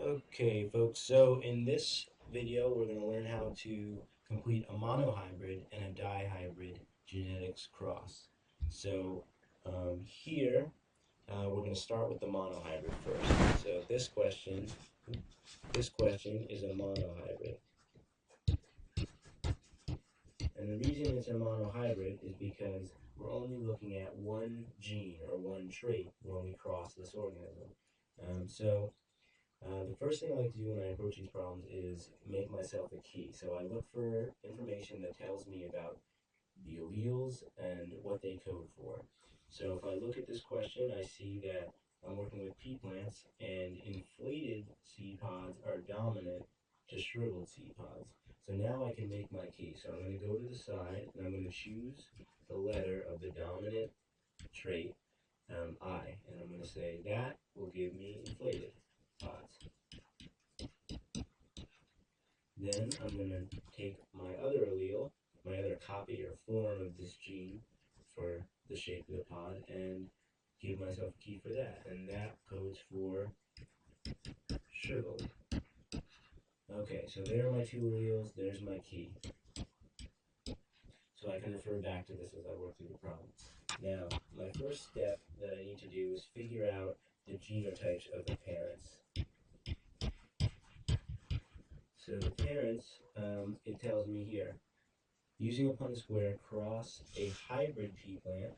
Okay, folks, so in this video, we're going to learn how to complete a monohybrid and a dihybrid genetics cross. So here, we're going to start with the monohybrid first. So this question is a monohybrid. And the reason it's a monohybrid is because we're only looking at one gene or one trait when we cross this organism. The first thing I like to do when I approach these problems is make myself a key. So I look for information that tells me about the alleles and what they code for. So if I look at this question, I see that I'm working with pea plants, and inflated seed pods are dominant to shriveled seed pods. So now I can make my key. So I'm going to go to the side, and I'm going to choose the letter of the dominant trait, I, and I'm going to say that will give me inflated pods. Then I'm going to take my other allele, my other copy or form of this gene for the shape of the pod, and give myself a key for that. And that codes for shriveled. Okay, so there are my two alleles, there's my key. So I can refer back to this as I work through the problem. Now, my first step that I need to do is figure out the genotypes of the parents. So the parents, it tells me here, using a Punnett square, cross a hybrid pea plant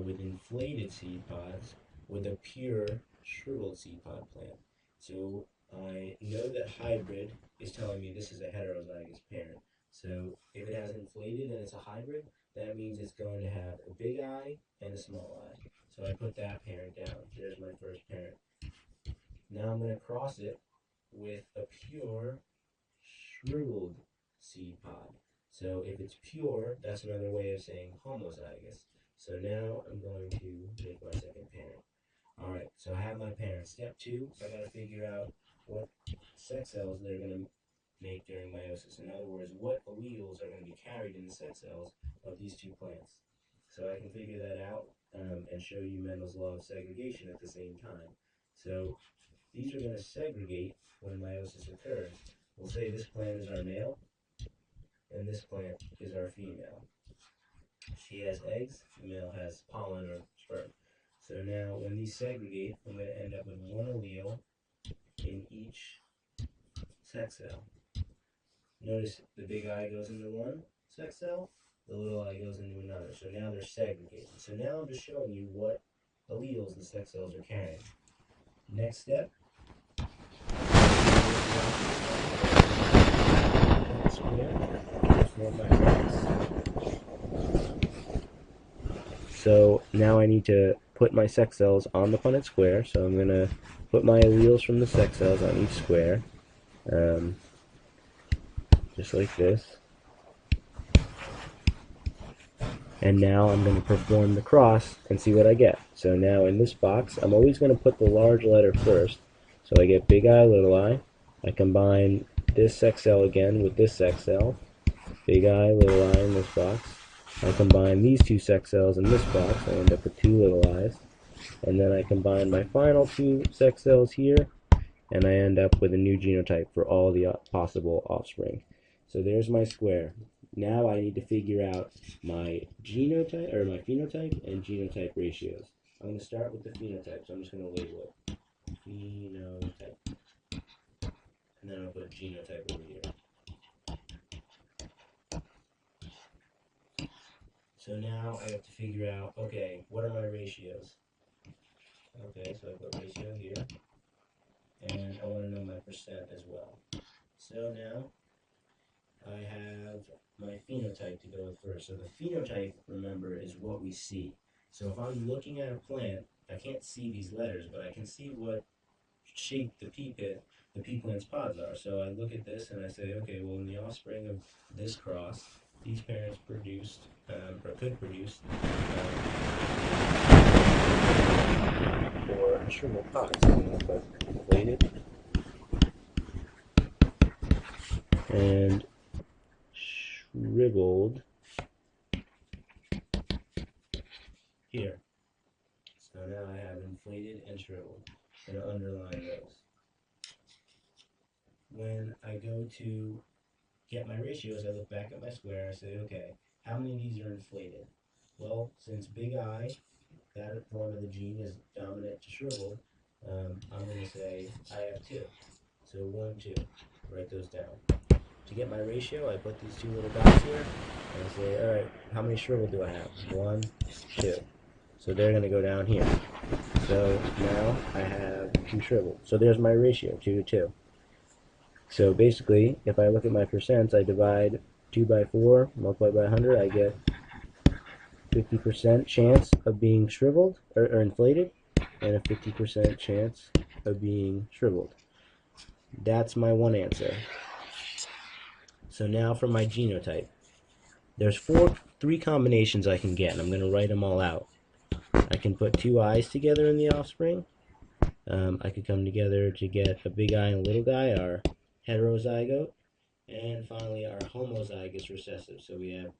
with inflated seed pods with a pure shriveled seed pod plant. So I know that hybrid is telling me this is a heterozygous parent. So if it has inflated and it's a hybrid, that means it's going to have a big I and a small I. So I put that parent down. There's my first parent. Now I'm going to cross it with a pure shriveled seed pod. So if it's pure, that's another way of saying homozygous. So now I'm going to make my second parent. Alright, so I have my parent. Step 2, I gotta figure out what sex cells they're going to make during meiosis. In other words, what alleles are going to be carried in the sex cells of these two plants. So I can figure that out and show you Mendel's law of segregation at the same time. So these are going to segregate when meiosis occurs. We'll say this plant is our male, and this plant is our female. She has eggs, the male has pollen or sperm. So now when these segregate, I'm going to end up with one allele in each sex cell. Notice the big I goes into one sex cell, the little I goes into another. So now they're segregated. So now I'm just showing you what alleles the sex cells are carrying. Next step. So now I need to put my sex cells on the Punnett square. So I'm going to put my alleles from the sex cells on each square, just like this. And now I'm going to perform the cross and see what I get. So now in this box, I'm always going to put the large letter first. So I get big I, little I. I combine this sex cell again with this sex cell. Big I, little I in this box. I combine these two sex cells in this box. I end up with two little i's. And then I combine my final two sex cells here, and I end up with a new genotype for all the possible offspring. So there's my square. Now I need to figure out my genotype or my phenotype and genotype ratios. I'm going to start with the phenotype, so I'm just going to label it phenotype, and then I'll put genotype over here. So now I have to figure out, okay, what are my ratios? Okay, so I put ratio here, and I want to know my percent as well. So now I have my phenotype to go with first. So the phenotype, remember, is what we see. So if I'm looking at a plant, I can't see these letters, but I can see what shape the pea plant's pods are. So I look at this and I say, okay, well, in the offspring of this cross, these parents produced, or could produce, 4 shriveled pods. So I'm going to put inflated and shriveled here. So now I have inflated and shriveled. I'm going to underline those. when I go to get my ratios, I look back at my square, I say, okay, how many of these are inflated? Well, since big I, that form of the gene is dominant to shriveled, I'm going to say I have 2. So 1, 2. Write those down. To get my ratio, I put these 2 little dots here, and I say, all right, how many shriveled do I have? 1, 2. So they're going to go down here. So now I have 2 shriveled. So there's my ratio, 2 to 2. So basically, if I look at my percents, I divide 2 by 4, multiply by 100, I get 50% chance of being shriveled or inflated, and a 50% chance of being shriveled. That's my one answer. So now for my genotype. There's 3 combinations I can get, and I'm going to write them all out. I can put 2 I's together in the offspring. I could come together to get a big I and a little guy, our heterozygote, and finally our homozygous recessive. So we have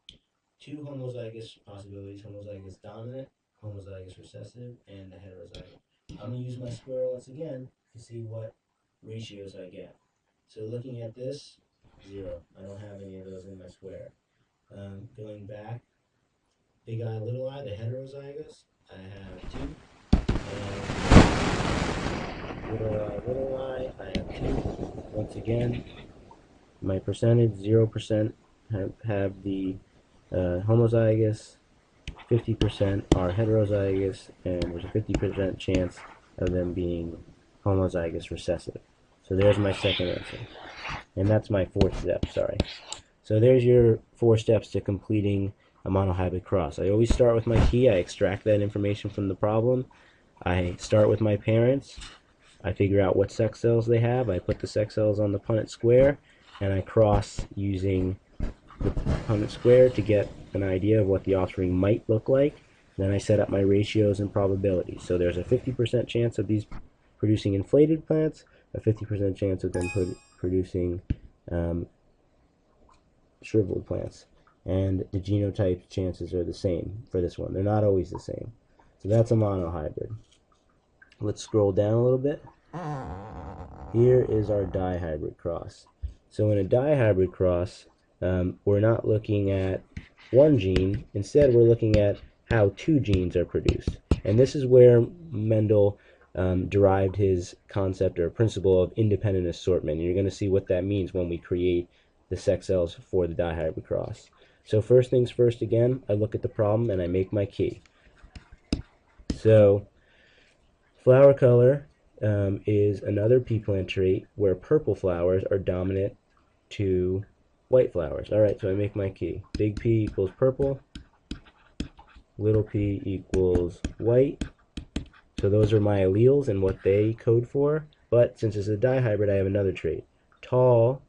2 homozygous possibilities: homozygous dominant, homozygous recessive, and the heterozygote. I'm going to use my square once again to see what ratios I get. So looking at this, 0. I don't have any of those in my square. Going back, big I, little I, the heterozygous, I have 2. And little I have 2. Once again, my percentage, 0% have the homozygous, 50% are heterozygous, and there's a 50% chance of them being homozygous recessive. So there's my second answer. And that's my 4th step, sorry. So there's your 4 steps to completing a monohybrid cross. I always start with my key. I extract that information from the problem. I start with my parents. I figure out what sex cells they have. I put the sex cells on the Punnett square, and I cross using the Punnett square to get an idea of what the offspring might look like. Then I set up my ratios and probabilities. So there's a 50% chance of these producing inflated plants, a 50% chance of them producing shriveled plants. And the genotype chances are the same for this one. They're not always the same. So that's a monohybrid. Let's scroll down a little bit. Here is our dihybrid cross. So in a dihybrid cross, we're not looking at one gene. Instead, we're looking at how 2 genes are produced. And this is where Mendel derived his concept or principle of independent assortment. And you're going to see what that means when we create the sex cells for the dihybrid cross. So first things first, again, I look at the problem and I make my key. So flower color is another pea plant trait where purple flowers are dominant to white flowers. Alright, so I make my key. Big P equals purple, little p equals white. So those are my alleles and what they code for. But since it's a dihybrid, I have another trait. Tall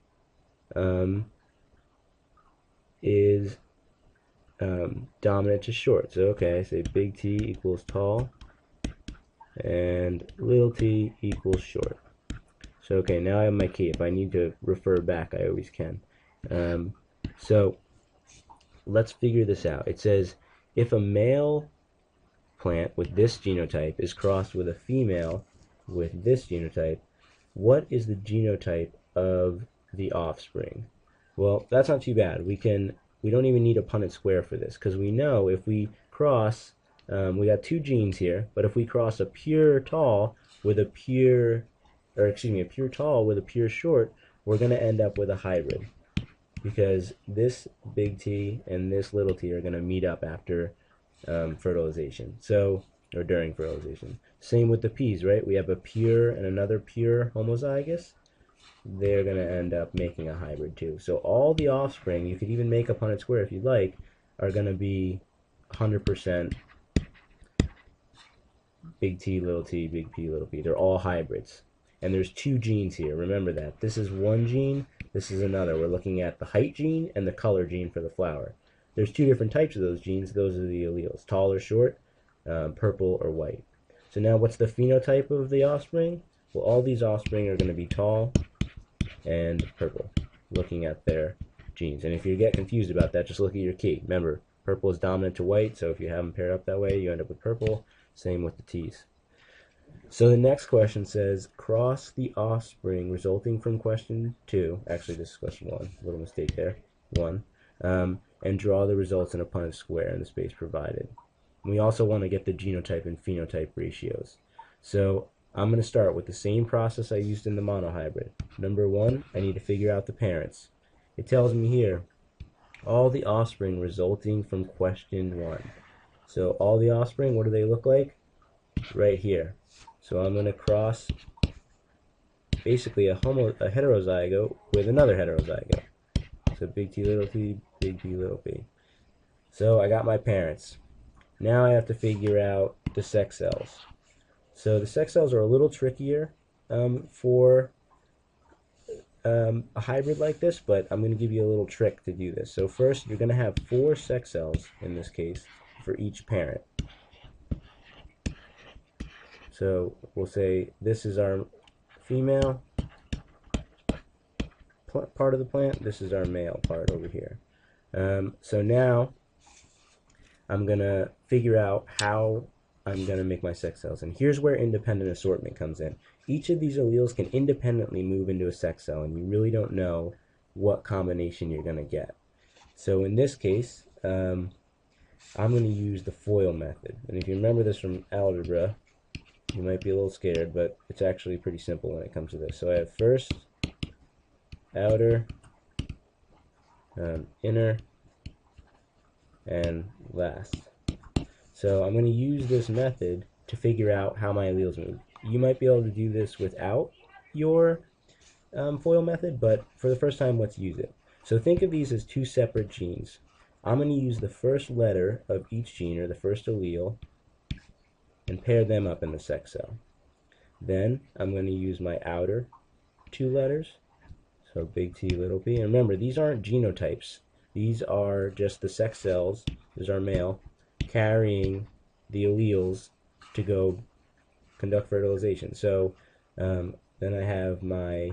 is dominant to short. So okay, I say big T equals tall and little t equals short. So okay, now I have my key. If I need to refer back, I always can. So let's figure this out. It says if a male plant with this genotype is crossed with a female with this genotype, what is the genotype of the offspring? Well, that's not too bad. We don't even need a Punnett square for this, because we know if we cross, we got 2 genes here, but if we cross a pure tall with a pure, or excuse me, a pure tall with a pure short, we're going to end up with a hybrid, because this big T and this little t are going to meet up after fertilization, or during fertilization. Same with the peas, right? We have a pure and another pure homozygous. They're going to end up making a hybrid too. So all the offspring, you could even make a Punnett square if you'd like, are going to be 100% big T, big P, little p. They're all hybrids. And there's 2 genes here. Remember that. This is one gene, this is another. We're looking at the height gene and the color gene for the flower. There's 2 different types of those genes. Those are the alleles, tall or short, purple or white. So now what's the phenotype of the offspring? Well, all these offspring are going to be tall and purple, looking at their genes. And if you get confused about that, just look at your key. Remember, purple is dominant to white, so if you have them paired up that way, you end up with purple. Same with the T's. So the next question says, cross the offspring resulting from question 2. Actually, this is question 1. Little mistake there. 1. And draw the results in a Punnett square in the space provided. We also want to get the genotype and phenotype ratios. So I'm going to start with the same process I used in the monohybrid. Number 1, I need to figure out the parents. It tells me here, all the offspring resulting from question 1. So all the offspring, what do they look like? Right here. So I'm going to cross basically a heterozygote with another heterozygote. So big T, little p, little p. So I got my parents. Now I have to figure out the sex cells. So the sex cells are a little trickier for a hybrid like this, but I'm going to give you a little trick to do this. So first, you're going to have 4 sex cells, in this case, for each parent. So we'll say this is our female part of the plant, this is our male part over here. So now I'm going to figure out how I'm going to make my sex cells. And here's where independent assortment comes in. Each of these alleles can independently move into a sex cell, and you really don't know what combination you're going to get. So in this case, I'm going to use the FOIL method. And if you remember this from algebra, you might be a little scared, but it's actually pretty simple when it comes to this. So I have first, outer, inner, and last. So I'm going to use this method to figure out how my alleles move. You might be able to do this without your FOIL method, but for the first time, let's use it. So think of these as 2 separate genes. I'm going to use the first letter of each gene, or the first allele, and pair them up in the sex cell. Then I'm going to use my outer 2 letters, so big T, little p. And remember, these aren't genotypes. These are just the sex cells, this is our male, carrying the alleles to go conduct fertilization. So then I got my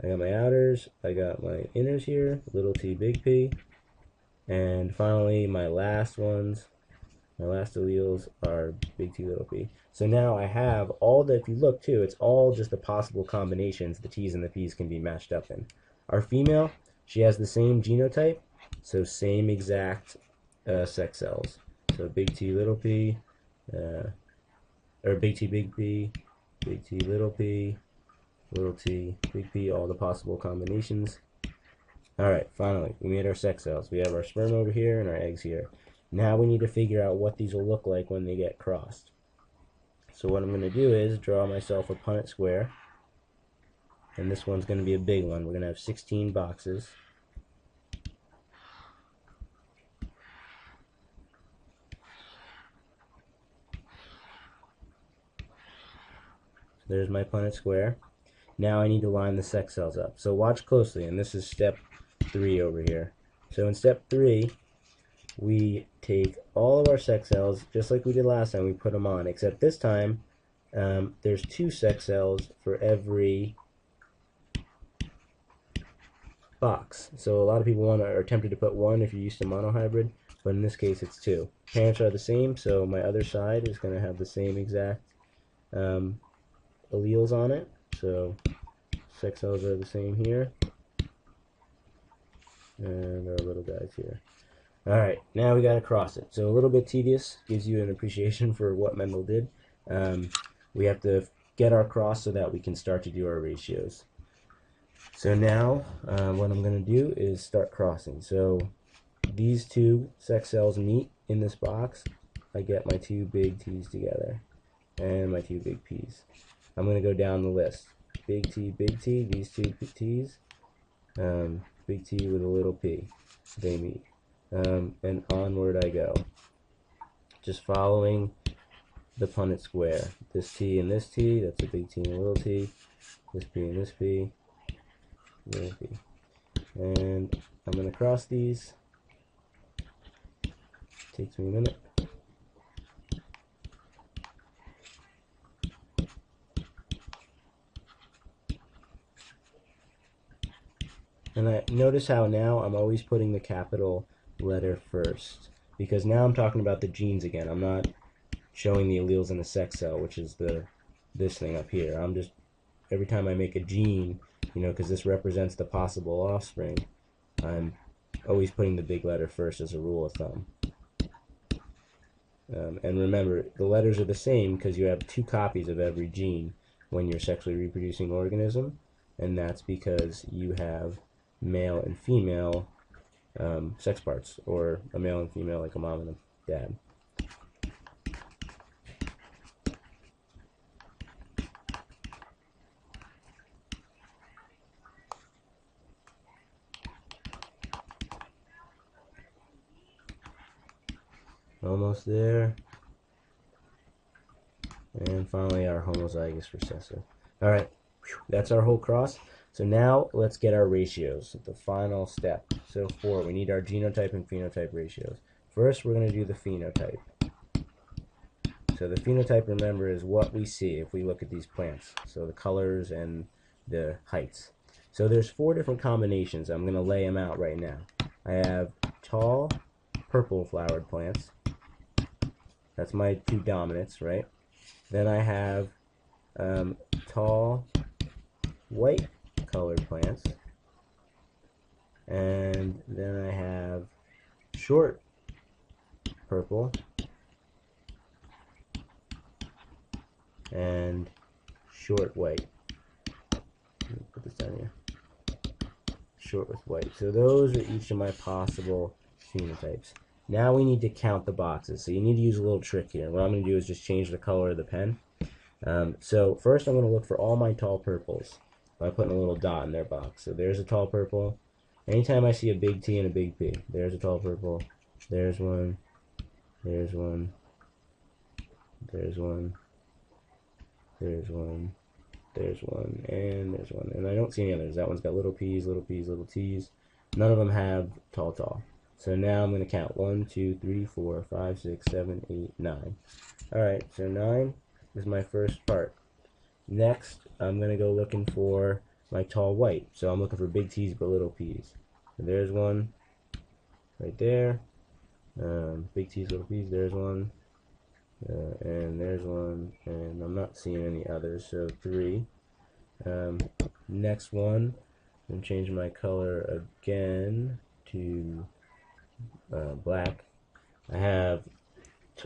outers, I got my inners here, little t, big P, and finally my last ones, my last alleles are big T, little p. So now I have all the, if you look too, it's all just the possible combinations the T's and the P's can be matched up in. Our female, she has the same genotype, so same exact sex cells. So big T, little p, or big T, big P, big T, little t, big P, all the possible combinations. Alright, finally, we made our sex cells. We have our sperm over here and our eggs here. Now we need to figure out what these will look like when they get crossed. So what I'm going to do is draw myself a Punnett square. And this one's going to be a big one. We're going to have 16 boxes. There's my Punnett square. Now I need to line the sex cells up. So watch closely, and this is step 3 over here. So in step 3, we take all of our sex cells, just like we did last time, we put them on, except this time there's 2 sex cells for every box. So a lot of people are tempted to put 1 if you're used to monohybrid, but in this case it's 2. Parents are the same, so my other side is going to have the same exact alleles on it. So sex cells are the same here, and our little guys here. Alright, now we got to cross it. So a little bit tedious, gives you an appreciation for what Mendel did. We have to get our cross so that we can start to do our ratios. So now what I'm going to do is start crossing. So these 2 sex cells meet in this box. I get my 2 big T's together and my 2 big P's. I'm going to go down the list. Big T, these 2 T's, big T with a little p, they meet. And onward I go, just following the Punnett square. This T and this T, that's a big T and a little t, this P and this P, little p. And I'm going to cross these. Takes me a minute. And I notice how now I'm always putting the capital letter first, because now I'm talking about the genes again. I'm not showing the alleles in a sex cell, which is the this thing up here. I'm just, every time I make a gene, you know, because this represents the possible offspring, I'm always putting the big letter first as a rule of thumb. And remember, the letters are the same because you have 2 copies of every gene when you're sexually reproducing organism, and that's because you have male and female sex parts, or a male and female like a mom and a dad. Almost there. And finally our homozygous recessive. Alright, that's our whole cross. So now let's get our ratios, the final step. So we need our genotype and phenotype ratios. First we're going to do the phenotype. So the phenotype, remember, is what we see if we look at these plants. So the colors and the heights. So there's 4 different combinations. I'm going to lay them out right now. I have tall, purple flowered plants. That's my 2 dominants, right? Then I have tall, white colored plants. And then I have short purple and short white. Let me put this down here. Short with white. So those are each of my possible phenotypes. Now we need to count the boxes. So you need to use a little trick here. What I'm going to do is just change the color of the pen. So first I'm going to look for all my tall purples by putting a little dot in their box. So there's a tall purple. Anytime I see a big T and a big P, there's a tall purple. There's one. There's one. There's one. There's one. There's one. And there's one. And I don't see any others. That one's got little P's, little P's, little T's. None of them have tall. So now I'm going to count 1, 2, 3, 4, 5, 6, 7, 8, 9. Alright, so 9 is my first part. Next, I'm going to go looking for my tall white. So I'm looking for big T's but little P's. So there's one right there. Big T's, little P's, there's one. And there's one. And I'm not seeing any others, so 3. Next one, I'm going to change my color again to black. I have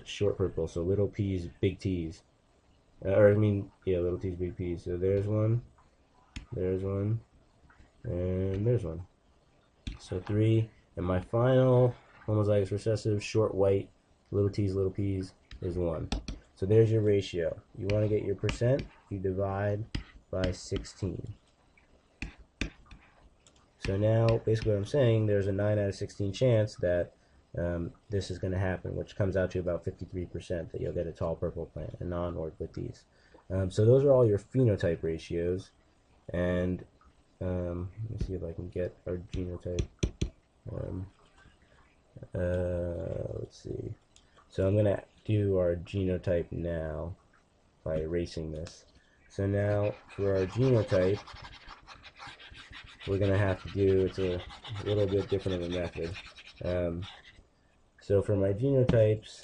short purple, so little P's, big T's. Little T's, big P's. So there's one, and there's one. So 3, and my final homozygous recessive, short white, little T's, little P's, is 1. So there's your ratio. You want to get your percent, you divide by 16. So now, basically what I'm saying, there's a 9 out of 16 chance that this is going to happen, which comes out to about 53% that you'll get a tall purple plant, a non-org with these. So those are all your phenotype ratios. And let me see if I can get our genotype. Let's see. So I'm going to do our genotype now by erasing this. So now for our genotype, we're going to have to do, it's a little bit different of a method. So for my genotypes,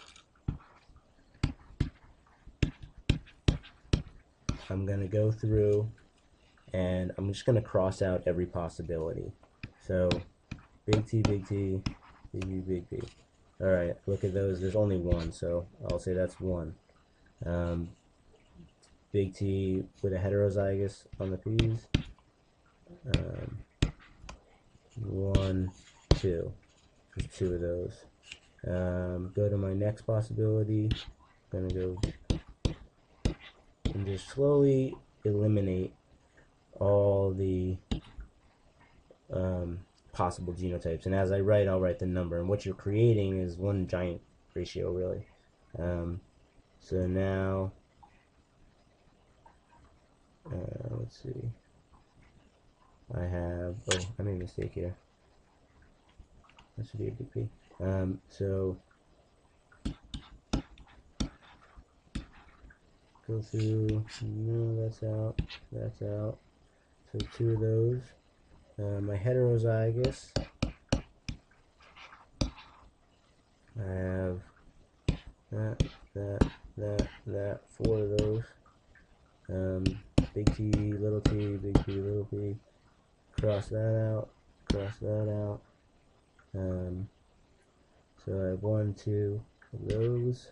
I'm going to go through and I'm just going to cross out every possibility. So big T, big T, big B, big B. Alright, look at those. There's only one, so I'll say that's 1. Big T with a heterozygous on the P's. 1, 2. There's 2 of those. Go to my next possibility. I'm going to go and just slowly eliminate all the possible genotypes. And as I write, I'll write the number. And what you're creating is one giant ratio, really. So now, let's see. I have, I made a mistake here. That should be a big P. So go through, no, that's out, that's out. So 2 of those. My heterozygous, I have that, 4 of those. Big T, little t, big T, little p. Cross that out, cross that out. So I have 1, 2 of those.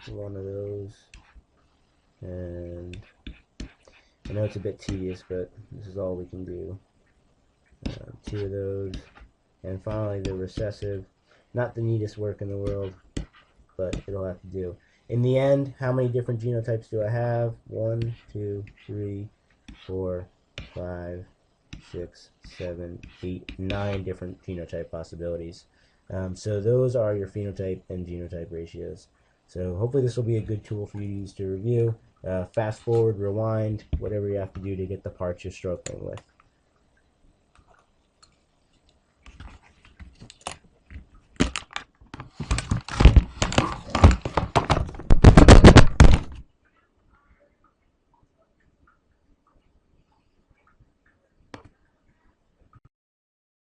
One of those. And I know it's a bit tedious, but this is all we can do. 2 of those. And finally the recessive. Not the neatest work in the world, but it'll have to do. In the end, how many different genotypes do I have? 1, 2, 3, 4, 5, 6, 7, 8, 9 different genotype possibilities. So those are your phenotype and genotype ratios. So hopefully this will be a good tool for you to use to review. Fast forward, rewind, whatever you have to do to get the parts you're struggling with.